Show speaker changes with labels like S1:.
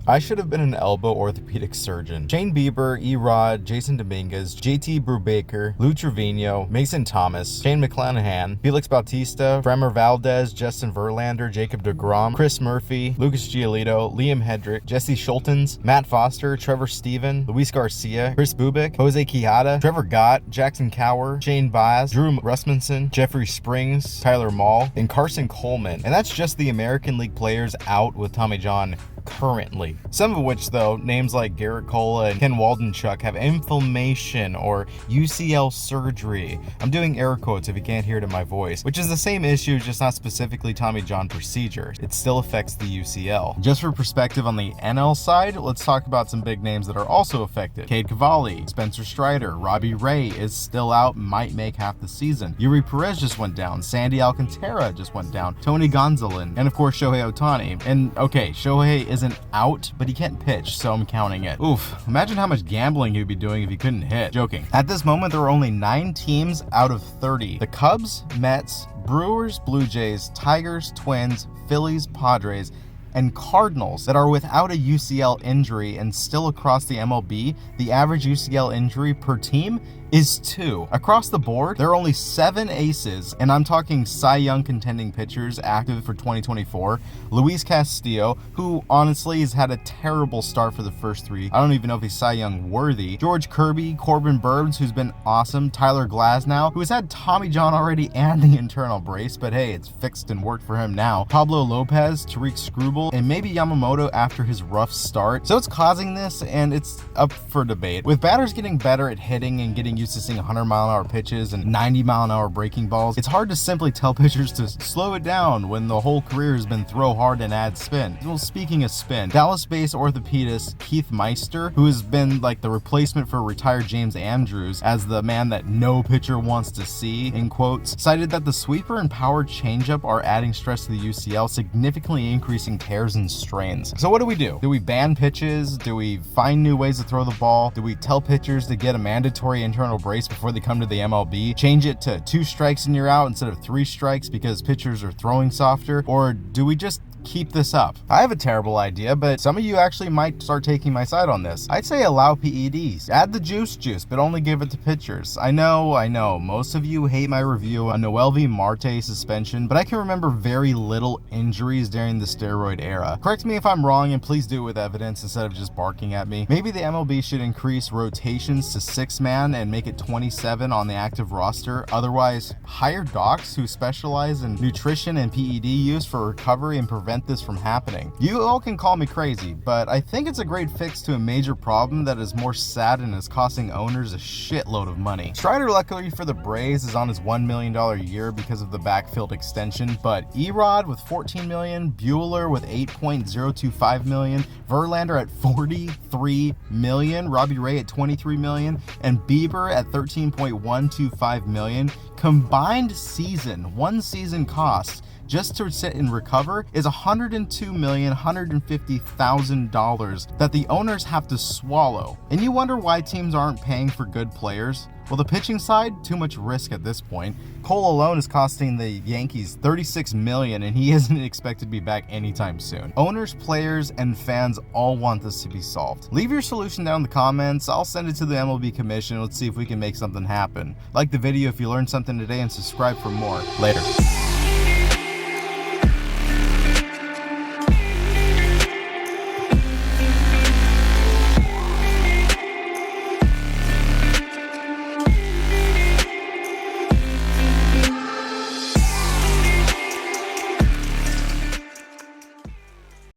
S1: I should have been an elbow orthopedic surgeon. Shane Bieber, E-Rod, Jason Dominguez, JT Brubaker, Lou Trevino, Mason Thomas, Shane McClanahan, Felix Bautista, Bremer Valdez, Justin Verlander, Jacob deGrom, Chris Murphy, Lucas Giolito, Liam Hedrick, Jesse Schultens, Matt Foster, Trevor Steven, Luis Garcia, Chris Bubik, Jose Quijada, Trevor Gott, Jackson Cower, Shane Baez, Drew Rusmanson, Jeffrey Springs, Tyler Mall, and Carson Coleman. And that's just the American League players out with Tommy John currently. Some of which, though, names like Garrett Cole and Ken Waldenchuk, have inflammation or UCL surgery. I'm doing air quotes if you can't hear it in my voice, which is the same issue, just not specifically Tommy John procedure. It still affects the UCL. Just for perspective on the NL side, let's talk about some big names that are also affected. Cade Cavalli, Spencer Strider, Robbie Ray is still out, might make half the season. Yuri Perez just went down. Sandy Alcantara just went down. Tony Gonzalez, and of course Shohei Ohtani. And okay, Shohei isn't out, but he can't pitch, so I'm counting it. Oof, imagine how much gambling he'd be doing if he couldn't hit. Joking. At this moment, there are only 9 teams out of 30. The Cubs, Mets, Brewers, Blue Jays, Tigers, Twins, Phillies, Padres, and Cardinals that are without a UCL injury, and still across the MLB, the average UCL injury per team is 2. Across the board, there are only 7 aces, and I'm talking Cy Young contending pitchers active for 2024. Luis Castillo, who honestly has had a terrible start for the first 3. I don't even know if he's Cy Young worthy. George Kirby, Corbin Burns, who's been awesome. Tyler Glasnow, who has had Tommy John already and the internal brace, but hey, it's fixed and worked for him now. Pablo Lopez, Tariq Skubal, and maybe Yamamoto after his rough start. So it's causing this, and it's up for debate. With batters getting better at hitting and getting used to seeing 100-mile-an-hour pitches and 90-mile-an-hour breaking balls, it's hard to simply tell pitchers to slow it down when the whole career has been throw hard and add spin. Well, speaking of spin, Dallas-based orthopedist Keith Meister, who has been like the replacement for retired James Andrews as the man that no pitcher wants to see, in quotes, cited that the sweeper and power changeup are adding stress to the UCL, significantly increasing tears and strains. So what do? Do we ban pitches? Do we find new ways to throw the ball? Do we tell pitchers to get a mandatory internal brace before they come to the MLB? Change it to 2 strikes and you're out instead of 3 strikes because pitchers are throwing softer? Or do we just keep this up? I have a terrible idea, but some of you actually might start taking my side on this. I'd say allow PEDs. Add the juice, but only give it to pitchers. I know, most of you hate my review on Noelvi Marte suspension, but I can remember very little injuries during the steroid era. Correct me if I'm wrong, and please do it with evidence instead of just barking at me. Maybe the MLB should increase rotations to 6-man and make it 27 on the active roster. Otherwise, hire docs who specialize in nutrition and PED use for recovery and prevent this from happening. You all can call me crazy, but I think it's a great fix to a major problem that is more sad and is costing owners a shitload of money. Strider, luckily for the Braves, is on his $1 million a year because of the backfield extension, but E-Rod with $14 million, Buehler with $8.025 million, Verlander at $43 million, Robbie Ray at $23 million, and Bieber at $13.125 million. Combined one season cost just to sit and recover is $102,150,000 that the owners have to swallow. And you wonder why teams aren't paying for good players? Well, the pitching side, too much risk at this point. Cole alone is costing the Yankees $36 million, and he isn't expected to be back anytime soon. Owners, players, and fans all want this to be solved. Leave your solution down in the comments. I'll send it to the MLB Commission. Let's see if we can make something happen. Like the video if you learned something today, and subscribe for more. Later.